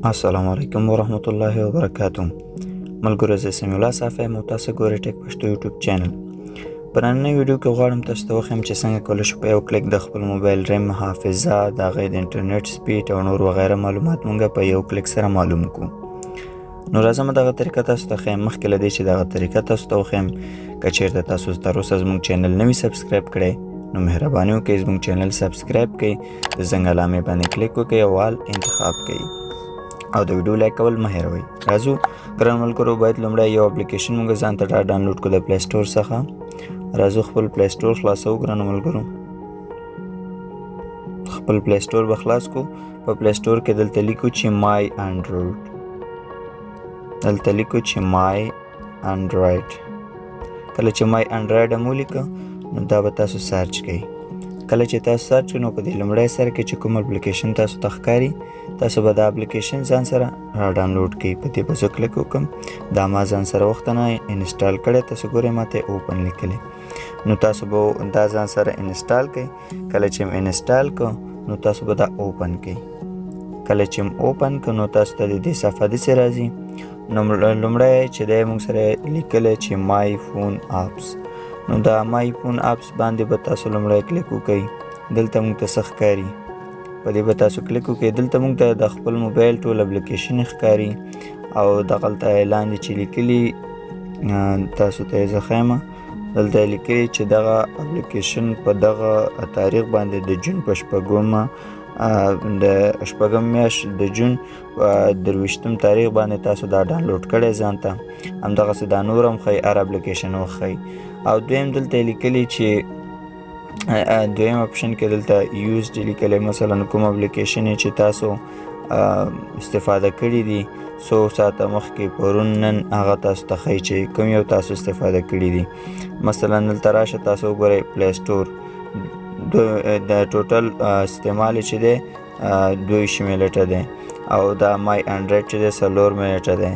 السلام علیکم ورحمت الله وبرکاتو. ملګرو زه سمیع الله صافی یم او تاسو ګورئ ټیک پښتو یوټیوب چینل. په نننۍ ویډیو کې غواړم تاسو ته وښیم چې څنګه کولی شو په یو کلیک د خپل موبایل ریم، حافظه، د هغې د انټرنیټ سپیډ او نور وغیره معلومات مونږ په یو کلیک سره معلوم کړو. نو راځم دغه طریقه تاسو ته ښیم. مخکې له دې چې دغه طریقه تاسو ته وښیم، که چیرته تاسو تر اوسه زموږ چینل نه وي سبسکرایب کړی نو مهرباني وکړئ زموږ چینل سبسکرایب کړئ، د زنګ علامې باندې کلیک وکړئ او آل انتخاب کړئ او د ویډیو لایک کول مه هېروئ. راځو ګران ملګرو، باید لومړی یو اپلیکیشن موږ ځان ته ډاونلوډ کړو د پلی سټور څخه. راځو خپل پلی سټور خلاصو ګرانو ملګرو. خپل پلی سټور به خلاص کړو. په پلی سټور کې دلته لیکو چې مای انډرویډ، دلته لیکو چې مای انډرویډ. کله چې مای انډرویډ هم ولیکه نو دا به تاسو سرچ کوئ. کله چې تاسو سرچ کړئ نو په دې لومړی سر کې چې کوم اپلیکیشن تاسو ته ښکاري تاسو به دا اپلیکیشن ځان سره را ډاونلوډ کړئ. په دې به زه کلیک وکړم، دا ما ځان سره وختونه انسټال کړی. تاسو ګورئ ما ته اوپن لیکلی، نو تاسو به دا ځان سره انسټال کړئ. کله چې م انسټال کړو نو تاسو به دا اوپن کړئ. کله چې م اوپن کړو نو تاسو ته د دې صفحه داسې راځي. نو لومړی چې دی موږ سره لیکلی چې مای فون اپس، نو دا مای فون اپس باندې به تاسو لومړی کلیک وکړئ. دلته موږ ته څه ښکاري په دې به تاسو کلیک وکړئ. دلته موږ ته د خپل موبایل ټول اپلیکیشن ښکاري او دغلته لاندې چې لیکلي تاسو ته یې زه ښیم، دلته یې لیکلي چې دغه اپلیکیشن په دغه تاریخ باندې د جون په شپږم میاشت د جون په 23 تاریخ باندې تاسو دا ډاونلوډ کړی ځان ته. همدغسې دا نور هم ښیي، هر اپلیکیشن وښیي. او دویم دلته یې لیکلي چې دویم اپشن کې دلته یوزډ لیکلی، مثلا کوم اپلیکیشن چې تاسو استفاده کړي دي 100 ساعته مخکې، پرون، نن، هغه تاسو ته ښیي چې کوم یو تاسو استفاده کړي دي. مثلا دلته راشه تاسو وګورئ پلی سټور د ټوټل استعمال چې دی 22 منټه دی او دا مای انډرویډ چې دی 4 منټه دی.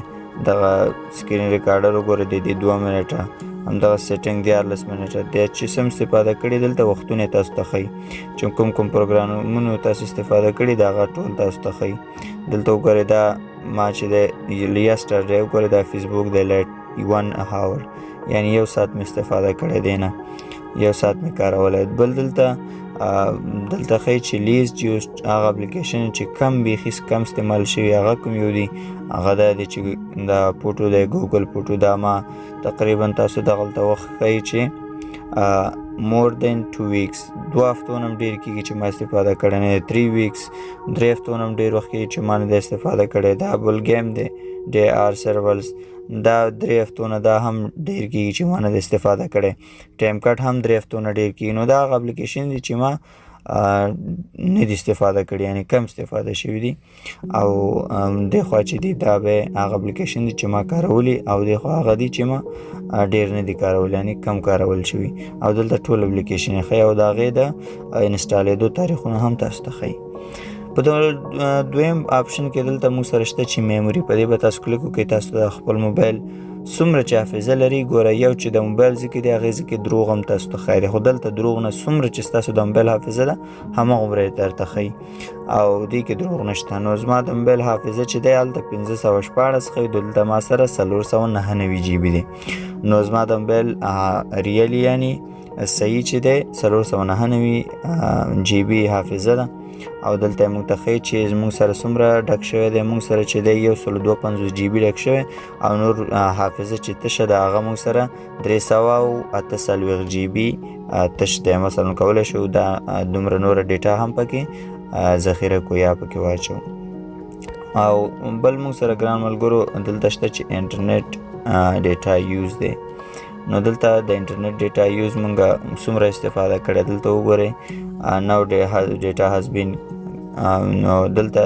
دغه سکرین ریکارډر وګورئ د دې 2 منټه، همدغه سیټینګ 14 منټه دی. چې سم استفاده کړي دلته وختونه تاسو ته ښیي چې کوم پروګرامونو تاسو استفاده کړي د هغه ټول تاسو ته ښیي. دلته وګورئ دا ما چې دی یسټرډے وګورئ دا فیسبوک دی لیټ 1 هاور، یعنی 1 ساعت مې استفاده کړی دی، نه 1 ساعت مې کارولی. بل دلته ښیي چې لیست یوزډ، هغه اپلیکیشن چې کم بیخي کم استعمال شوي هغه کوم یو دي، هغه دا دی چې دا فوټو دی، ګوګل فوټو. دا ما تقریبا تاسو دغلته وخت ښیي چې مور دین 2 ویکس، 2 هفتو نه هم ډېر کېږي چې ما استفاده کړی نه دی. 3 ویکس، 3 هفتو نه هم ډېر وخت کېږي چې ما نه دی استفاده کړی. دا بل گیم دی ډی آر سرولز، دا 3 هفتو نه، دا هم ډېر کېږي چې ما نه دی استفاده کړی. ټایم کټ هم 3 هفتو نه ډېر کېږي. نو دا هغه اپلیکیشن دی چې ما نه دی استفاده کړي، یعنی کم استفاده شوي دي. او دې خوا چې دی دا به هغه اپلیکیشن دی چې ما کارولي، او دې خوا هغه دی چې ما ډېر نه دي کارولي، یعنی کم کارول شوي. او دلته ټول اپلیکیشن یې ښیي او د هغې د انسټالېدو تاریخونه هم تاسو ته ښیي. په دویم آپشن کې دلته موږ سره شته چې میموري، په دې به تاسو کلیک وکړئ. تاسو د خپل موبایل څومره چې حافظه لري ګوره، یو چې د موبایل ذکر دی هغې ذکر دروغ هم تاسو ته ښکاري، خو دلته دروغ نه، څومره چې ستاسو د موبایل حافظه ده هماغومره یې درته ښیي او دې کې دروغ نشته. نو زما د موبایل حافظه چې دی هلته 514 ښیي، دلته ما سره 499 جی بي دی. نو زما د موبایل ریالي یعنی صحیح چې دی 499 جی بي حافظه ده. او دلته موږ ته ښیي چې موږ سره څومره ډک شوی دی. موږ سره چې دی 152 جی بي ډک شوی او نور حافظه چې تشه ده هغه موږ سره 348 جی بي تش دی. مثلا کولی شو دا دومره نوره ډیټا هم پکې ذخیره کو یا پکې واچو. او بل موږ سره ګران ملګرو دلته شته چې انټرنیټ ډیټا یوز دی. نو دلته د انټرنیټ ډیټا یوز مونږ څومره استفاده کړی دلته وګورئ. نو ډیټا هاز بین، نو دلته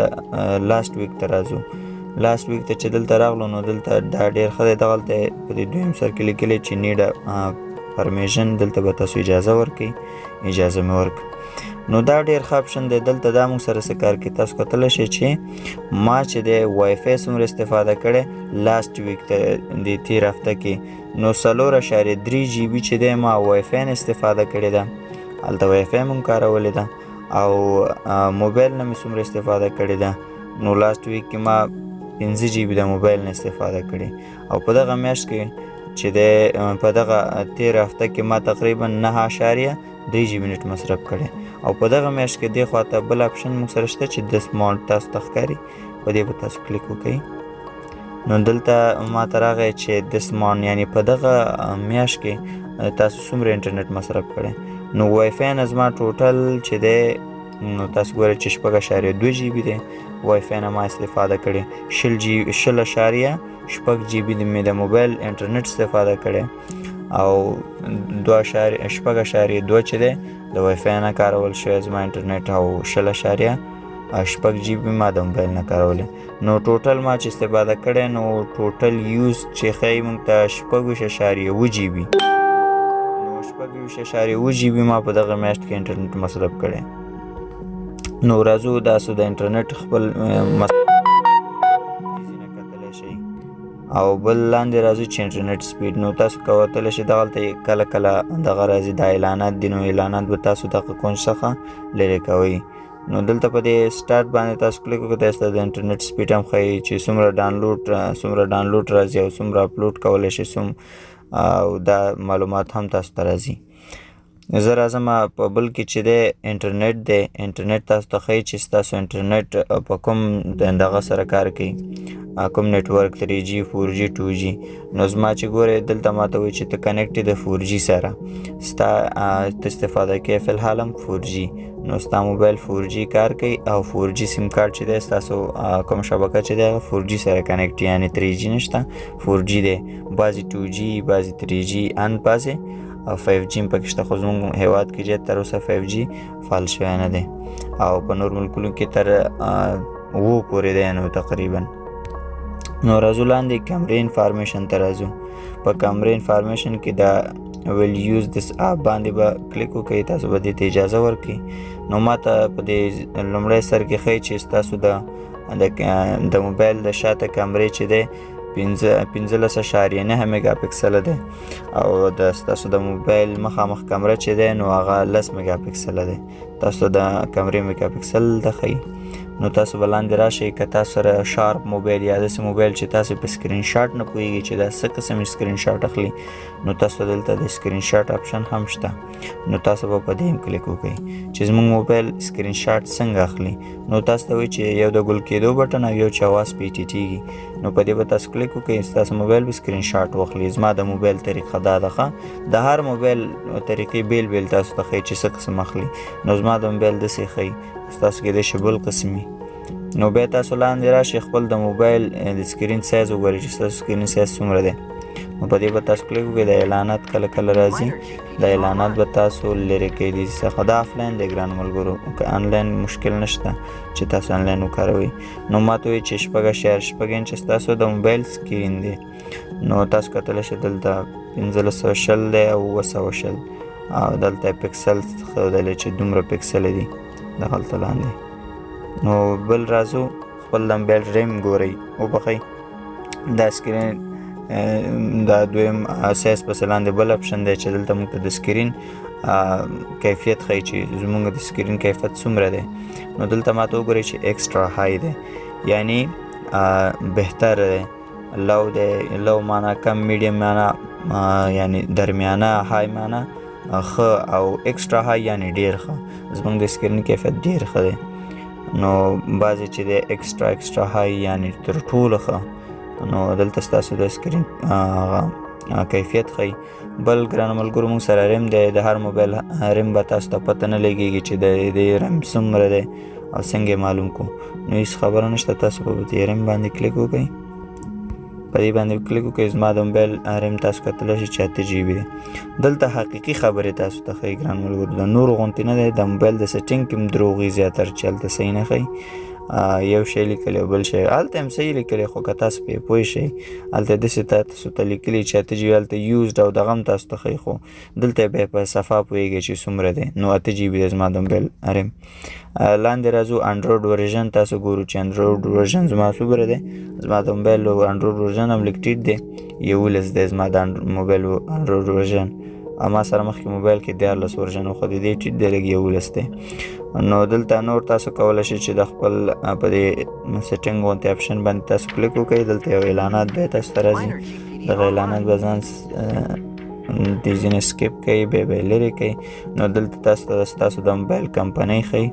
لاست ویک ته راځو. لاست ویک ته چې دلته راغلو نو دلته دا ډېر ښه دی. دغلته په دې دویم سر کې لیکلی چې نیډ پرمیشن، دلته به تاسو اجازه ورکړئ. اجازه مې ورکړه. نو دا ډېر ښه اپشن دی. دلته دا موږ سره څه کار کوي تاسو کتلی شئ چې ما چې دی وای فای څومره استفاده کړی لاست ویک ته د تېر هفته کې، نو 4.3 جی بي چې دی ما وای فای نه استفاده کړې ده، هلته وای فای مونږ کارولی ده. او موبایل نه مې څومره استفاده کړې ده نو لاست ویک کې ما 15 جی بی د موبایل نه استفاده کړې او په دغه میاشت کې چې د په دغه 13 هفته کې ما تقریبا 9.3 جی بی نت مصرف کړي او په دغه میاشت کې د خواته بل اپشن موږ سره شته چې د سمارټ تاسو تخکاری په دې به تاسو کلیک وکړئ. نو دلته ما ته راغی چې د سمارټ یعنی په دغه میاشت کې تاسو څومره انټرنیټ مصرف کړي. نو وای فای نه زما ټوټل چې دی نو تاسو ګورئ چې 6.2 جی بی دی وای فای نه ما استفاده کړي 0.6 جی بی د موبایل انټرنیټ استفاده کړي او 2.2 چې دی د وای فای نه کارول شوی زما انټرنیټ او 0.8 جی بی ما د موبایل نه کارولې. نو ټوټل ما چې استفاده کړي نو ټوټل یوز چې ښایي موږ ته 6.7 جی بی نو 6.7 جی بی ما په دغه میاشت کې انټرنیټ مصرف کړي. نو راځو تاسو د انټرنیټ خپل نه کتلی شئ او بل لاندې راځو چې انټرنیټ سپیډ نو تاسو کولی شئ دغلته کله کله دغه راځي دا اعلانات دي نو اعلانات به تاسو دغه کونج څخه لرې کوئ. نو دلته په دې سټارټ باندې تاسو کلیک وکړئ تاسو د انټرنیټ سپیډ هم ښایي چې څومره ډاونلوډ راځي او څومره اپلوډ کولی شئ او دا معلومات هم تاسو ته راځي. زه راځم په بل کې چې دی انټرنیټ دی انټرنیټ تاسو ته ښایي چې ستاسو انټرنیټ په کوم دغه سره کار کوي کوم نیټورک 3G 4G 2G. نو زما چې ګورئ دلته ماته وایي چې ته کنیکټ د 4G سره ستا استفاده کوي فلحال هم 4G نو ستا موبایل 4G کار کوي او 4G سیم کارت چې دی ستاسو کوم شبکه چې دی هغه 4G سره کنیکټ یعنی 3G نشته 4G دی بعضې 2G بعضې 3G ان بعضې او 5G پکې شته خو زموږ هیواد کې چې تر اوسه 5G فعال شوی نه دی او په نور ملکونو کې تر 9 پورې دی نو تقریبا. نو راځو لاندې کیمرې انفارمیشن ته راځو. په کیمرې انفارمیشن کې دا ویل یوز دس اپ باندې به کلیک وکړئ تاسو به دې ته اجازه ورکړئ. نو ما ته په دې لومړی سر کې ښایي چې ستاسو د موبایل د شاته کیمرې چې دی 15.9 میگا پکسل دی او د ستاسو د موبایل مخامخ کیمره چې دی نو هغه 10 میگا پکسل دی. تاسو د کیمرې میگا پکسل د ښیي. نو تاسو به لاندې راشئ که تاسو سره شارپ موبایل یا داسې موبایل چې تاسو په سکرین شاټ نه پوهیږئ چې دا څه قسم سکرین شاټ اخلي نو تاسو دلته د سکرین شاټ اپشن هم شته. نو تاسو به په دې هم کلیک وکړئ چې زموږ موبایل سکرین شاټ څنګه اخلي. نو تاسو ته وایي چې یو د ګل کېدو بټن او یو چې اواز پې ټیټېږي نو په دې به تاسو کلیک وکړئ ستاسو موبایل به سکرین شاټ واخلي. زما د موبایل طریقه دا ده د هر موبایل طریقې بیل بیل تاسو ته ښایي چې څه قسم اخلي. نو زما د موبایل داسې ښایي ستاسو کېدای شي بل قسم وي. نو بیا تاسو لاندې راشئ خپل د موبایل د سکرین سایز وګورئ چې ستاسو سکرین سایز څومره دی. نو په دې به تاسو کلیک وکړئ د اعلانات کله کله راځي د اعلانات به تاسو لرې کوئ دې څخه دا آفلاین دی ګران ملګرو که آنلاین مشکل نشته چې تاسو آنلاین وکاروئ. نو ما ته وایي چې 6.6 انچ ستاسو د موبایل سکرین دی. نو تاسو کتلی شئ دلته 1520 دی او 920 او دلته پکسل ښودلی چې دومره پکسل دي دغلته لاندې. نو بل راځو خپل د موبایل ریم ګورئ وبخئ دا سکرین دا دویم سایز پسې لاندې بل اپشن دی چې دلته موږ ته د سکرین کیفیت ښایي چې زموږ د سکرین کیفیت څومره دی. نو دلته ماته وګورئ چې ایکسټرا های دی یعنی بهتر دی. لو دی لو معنا کم میډیم معنا یعنی درمیانه های معنا ښه او ایکسټرا های یعنی ډیر ښه زموږ د سکرین کیفیت ډیر ښه دی. نو بعضې چې دی ایکسټرا های یعنی تر ټولو ښه نو دلته ستاسو د سکرین کیفیت ښایي. بل ګرانو ملګرو موږ سره ریم دی د هر موبایل ریم به تاسو ته پته نه لګېږي چې د ریم څومره دی او څنګه معلوم کو. نو هېڅ خبره نشته تاسو په دې ریم باندې کلیک وکړئ په دې باندې کلیک وکړئ زما د موبایل ریم تاسو کتلی شئ چې 8 جی بي دی. دلته حقیقي خبرې تاسو ته ښایي ګران ملګرو د نورو غوندې نه دی د موبایل د سیټینګ کې هم دروغ زیاتر چې هلته صحیح نه ښایي یو شی لیکلی او بل شی هلته هم صحیح لیکلی خو که تاسو پرې پوه شئ هلته داسې تاسو ته لیکلي چې 8 جی بي هلته یوزډ او دغه هم تاسو ته ښایي خو دلته بیا په صفحه پوهېږئ چې څومره دی. نو 8 جی بي دی زما د موبایل ریم. لاندې راځو انډرویډ ورژن تاسو ګورو چې انډرویډ ورژن زما څومره دی. زما د موبایل انډرویډ ورژن هم لږ ټیټ دی 11 دی زما د موبایل انډرویډ ورژن. ما سره مخکې موبایل کې 14 ورژن خو د دې ټیټ دی لږ 11 دی. نو دلته نور تاسو کولی شئ چې د خپل په دې سیټینګ غونتې اپشن باندې تاسو کلیک وکړئ. دلته یو اعلانات بیا تاسو ته راځي، دغه اعلانات به ځان دې ځینې سکیپ کوي، بیا به یې لرې کوي. نو دلته تاسو ته ستاسو د موبایل کمپنۍ ښیي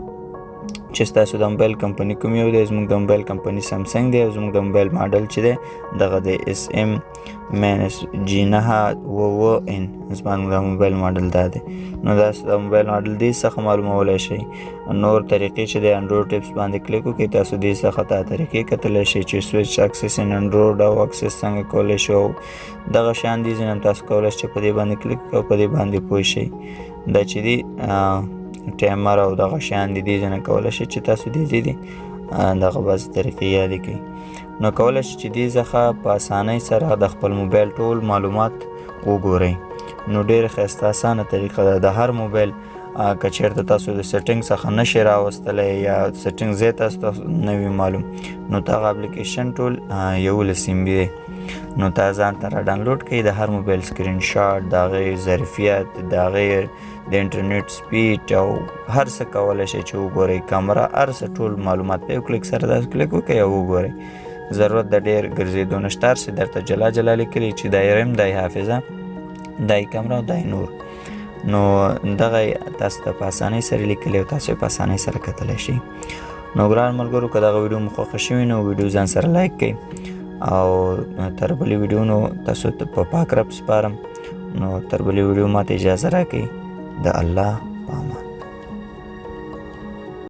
چې ستاسو د موبایل کمپنۍ کوم یو دی. زموږ د موبایل کمپنۍ سامسنګ دی او زموږ د موبایل ماډل چې دی دغه د SM-G999N زموږ د موبایل ماډل دا دی. نو دا د موبایل ماډل دې څخه معلومولی شئ. نور طریقې چې د انډرویډ ټپس باندې کلیک وکړئ، تاسو دې څخه دا طریقې کتلی شئ چې سویچ اکسس ان انډرویډ او اکسس څنګه کولی شو. دغه شیان دي ځینې هم تاسو کولی شئ چې په دې باندې کلیک او په دې باندې پوه شئ. دا چې دي ټایمر او دغه شیان دي، دې ځینې کولی شئ چې تاسو دې دغه بعضې طریقې یادې کړئ. نو کولی شئ چې دې څخه په اسانۍ سره د خپل موبایل ټول معلومات وګورئ. نو ډېره ښایسته اسانه طریقه ده. د هر موبایل که چېرته تاسو د سیټینګ څخه نشئ راوستلی یا سیټینګ ځای تاسو ته نه وي معلوم، نو دغه اپلیکیشن ټول 11 MB دی. نو تا ځان ته را ډاونلوډ کړئ، د هر موبایل سکرین شاټ، د هغې ظرفیت، د هغې د انټرنیټ سپیډ او هر څه کولی شئ چې وګورئ. کامره هر څه ټول معلومات په یو کلیک سره تاسو کلیک وکړئ او وګورئ. ضرورت د ډېر ګرځېدو نشته، هر څه درته جلا جلا لیکلي چې دا یې ریم، دا یې حافظه، دا یې کامره او دا یې نور. نو دغه تاسو ته په اسانۍ سره لیکلی او تاسو یې په اسانۍ سره کتلی شئ. نو ګران ملګرو، که دغه ویډیو مو خوښه شوې نو ویډیو ځان سره لایک کړئ او تر بلې ویډیو نو تاسو ته په پاک رب سپارم. نو تر بلې ویډیو ماته اجازه راکړئ. د الله